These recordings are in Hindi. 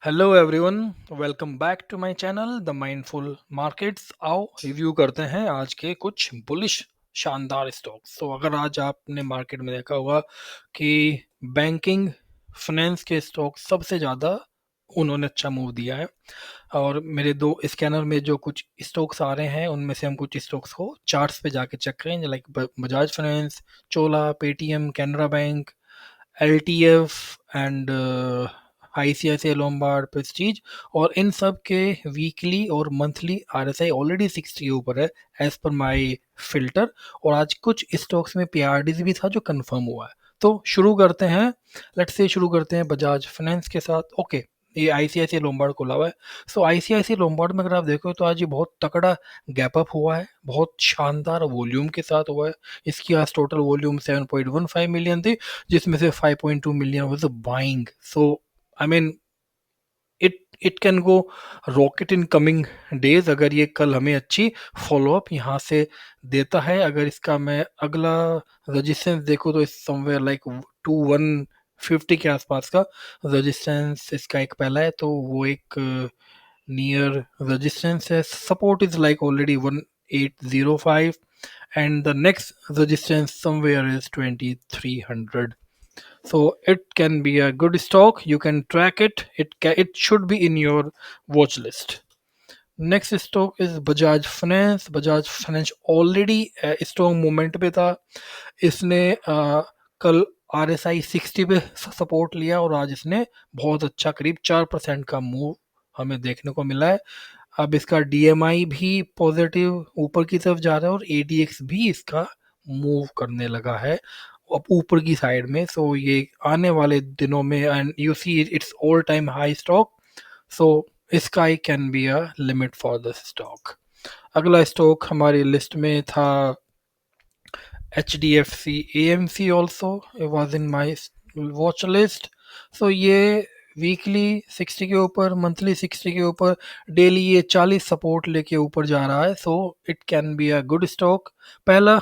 Hello everyone, welcome back to my channel the mindful markets. आओ रिव्यू करते हैं आज के कुछ बुलिश शानदार स्टॉक्स। तो अगर आज आपने मार्केट में देखा होगा कि बैंकिंग फाइनेंस के स्टॉक सबसे ज़्यादा उन्होंने अच्छा मूव दिया है। और मेरे दो स्कैनर में जो कुछ स्टॉक्स आ रहे हैं उनमें से हम कुछ स्टॉक्स को चार्ट्स पे जाके चेक करेंगे, like Bajaj finance, Chola, Paytm, Canara bank, LTF and ICICI Lombard, Prestige. और इन सब के वीकली और मंथली आरएसआई ऑलरेडी 60 के ऊपर है एज पर माय फिल्टर। और आज कुछ स्टॉक्स में पीआरडीज भी था जो कंफर्म हुआ है। तो शुरू करते हैं, लेट्स से शुरू करते हैं बजाज फाइनेंस के साथ। ओके, ये आईसीआईसीआई लोम्बार्ड खुला हुआ है। सो आईसीआईसीआई लोम्बार्ड में अगर आप देखो तो आज ये बहुत तगड़ा गैप अप हुआ है, बहुत शानदार वॉल्यूम के साथ हुआ है। इसकी आज टोटल वॉल्यूम 7.15 मिलियन थी, जिसमें से 5.2 million was buying. So I mean it can go rocket in coming days अगर ये कल हमें अच्छी फॉलोअप यहाँ से देता है। अगर इसका मैं अगला रेजिस्टेंस देखूँ तो इस समवेयर लाइक 2150 के आसपास का रेजिस्टेंस इसका एक पहला है, तो वो एक नियर रेजिस्टेंस है। Support is like already 1805 and the next resistance somewhere is 2300. So it can be a good stock, you can track it, it should be in your watch list. Next stock is Bajaj finance. Bajaj finance already strong movement पे था। इसने कल RSI 60 पे सपोर्ट लिया और आज इसने बहुत अच्छा करीब 4% का मूव हमें देखने को मिला है। अब इसका DMI भी पॉजिटिव ऊपर की तरफ जा रहा है और ADX भी इसका मूव करने लगा है अब ऊपर की साइड में। सो ये आने वाले दिनों में, and you see it's all time high stock, so sky can be a limit for this stock. अगला स्टॉक हमारी लिस्ट में था HDFC AMC, also it was in my watch list. So ये वीकली 60 के ऊपर, मंथली 60 के ऊपर, डेली ये 40 सपोर्ट लेके ऊपर जा रहा है। सो it can be a good stock. पहला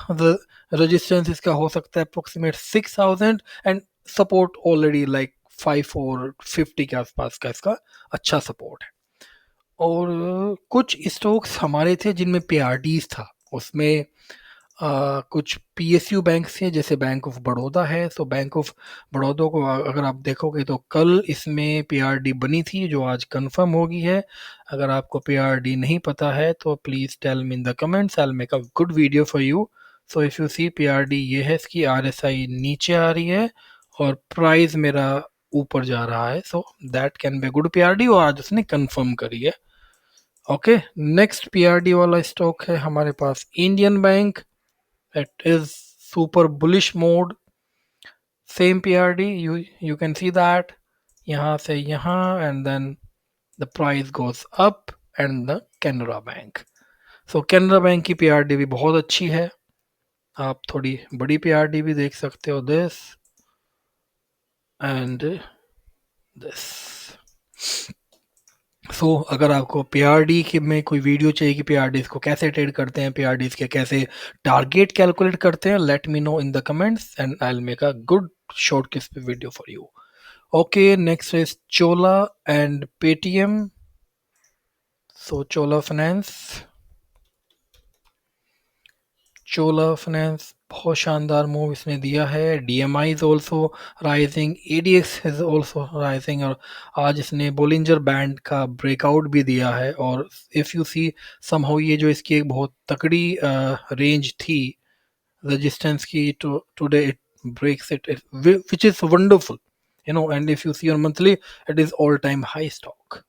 रेजिस्टेंस इसका हो सकता है approximate 6000 and support already like 5450 के आसपास का इसका अच्छा सपोर्ट है। और कुछ स्टॉक्स हमारे थे जिनमें पीआरडीज था, उसमें कुछ पीएसयू बैंक थे जैसे बैंक ऑफ बड़ौदा है। तो बैंक ऑफ बड़ौदा को अगर आप देखोगे तो कल इसमें पीआरडी बनी थी जो आज कंफर्म हो गई है। अगर आपको पीआरडी नहीं पता है तो please tell me in the comments, I will make a good video for you. So if you see PRD ये है, इसकी आरएसआई नीचे आ रही है और प्राइस मेरा ऊपर जा रहा है। So that can be good PRD और आज उसने कंफर्म करी है। ओके, नेक्स्ट पीआरडी वाला स्टॉक है हमारे पास Indian bank. It is super bullish mode, same PRD, you can see that यहाँ से यहाँ and then the price goes up and the Canara bank. So Canara bank की पीआरडी भी बहुत अच्छी है, आप थोड़ी बड़ी पीआरडी भी देख सकते हो, दिस एंड दिस। सो अगर आपको पीआरडी के में कोई वीडियो चाहिए कि पीआरडीज को कैसे ट्रेड करते हैं, पीआरडीज के कैसे टारगेट कैलकुलेट करते हैं, let me know in the comments and I will make a good short किस पे video for you. Okay, next is Chola and Paytm. So Chola finance बहुत शानदार मूव इसने दिया है। DMI is also rising, ADX is also rising और आज इसने बोलिंजर बैंड का ब्रेकआउट भी दिया है। और इफ़ यू सी समहाउ ये जो इसकी एक बहुत तकड़ी रेंज थी रेजिस्टेंस की, today it breaks it, which is wonderful, you know. And if you see on monthly it is all time high stock,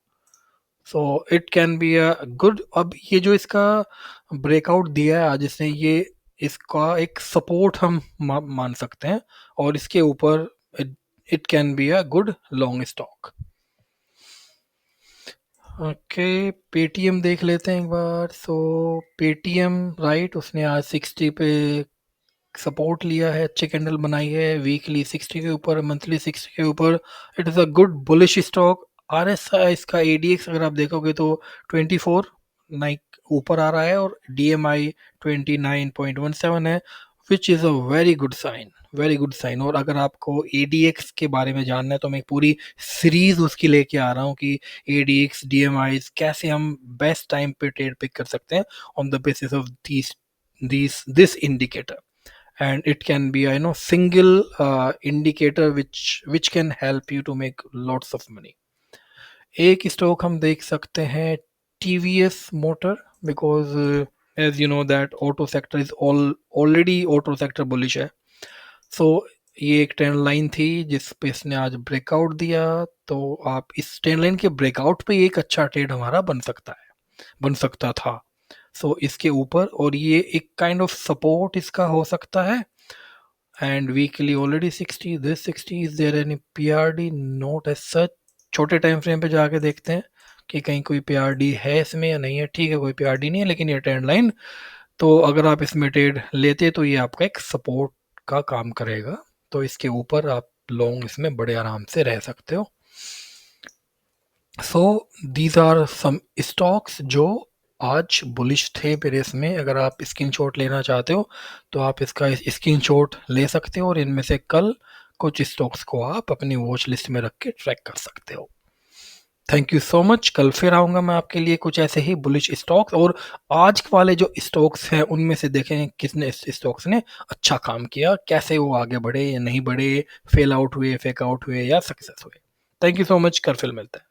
so it can be a good. अब ये जो इसका ब्रेकआउट दिया है आज इसने, ये इसका एक सपोर्ट हम मान सकते हैं और इसके ऊपर it can be a good long stock. Okay, Paytm देख लेते हैं एक बार। सो पेटीएम राइट, उसने आज 60 पे सपोर्ट लिया है, अच्छी कैंडल बनाई है, वीकली 60 के ऊपर, मंथली 60 के ऊपर। It is a good bullish stock. RSI इसका ADX अगर आप देखोगे तो 24 नाइक ऊपर आ रहा है और DMI 29.17 है। Which is a very good sign, very good sign. और अगर आपको एडीएक्स के बारे में जानना है तो मैं एक पूरी सीरीज उसकी लेके आ रहा हूँ कि एडीएक्स डीएमआईज कैसे हम बेस्ट टाइम पे ट्रेड पिक कर सकते हैं on the basis of this indicator. And it can be a single indicator which can help you to make lots of money. एक स्टॉक हम देख सकते हैं TVS motor, because as you know that auto sector is already auto sector bullish है। सो ये एक ट्रेंड लाइन थी जिस पे इसने आज ब्रेकआउट दिया, तो आप इस ट्रेंड लाइन के ब्रेकआउट पे एक अच्छा ट्रेड हमारा बन सकता है, बन सकता था। सो इसके ऊपर, और ये एक काइंड ऑफ सपोर्ट इसका हो सकता है। And weekly already 60, this 60, is there any PRD? Not as such. छोटे टाइम फ्रेम पे जाके देखते हैं कि कहीं कोई पीआरडी है इसमें या नहीं है। ठीक है, कोई पीआरडी नहीं है, लेकिन ये ट्रेंड लाइन, तो अगर आप इसमें ट्रेड लेते तो ये आपका एक सपोर्ट का काम करेगा, तो इसके ऊपर आप लॉन्ग इसमें बड़े आराम से रह सकते हो। So these are some stocks जो आज बुलिश थे मेरे इसमें। अगर आप स्क्रीनशॉट लेना चाहते हो तो आप इसका स्क्रीनशॉट ले सकते हो, और इनमें से कल कुछ स्टॉक्स को आप अपनी वॉच लिस्ट में रख के ट्रैक कर सकते हो। Thank you so much. कल फिर आऊँगा मैं आपके लिए कुछ ऐसे ही बुलिश स्टॉक्स, और आज वाले जो स्टॉक्स हैं उनमें से देखें किसने इस स्टॉक्स ने अच्छा काम किया, कैसे वो आगे बढ़े या नहीं बढ़े, फेल आउट हुए, फेक आउट हुए या सक्सेस हुए। Thank you so much. कल फिर मिलते हैं।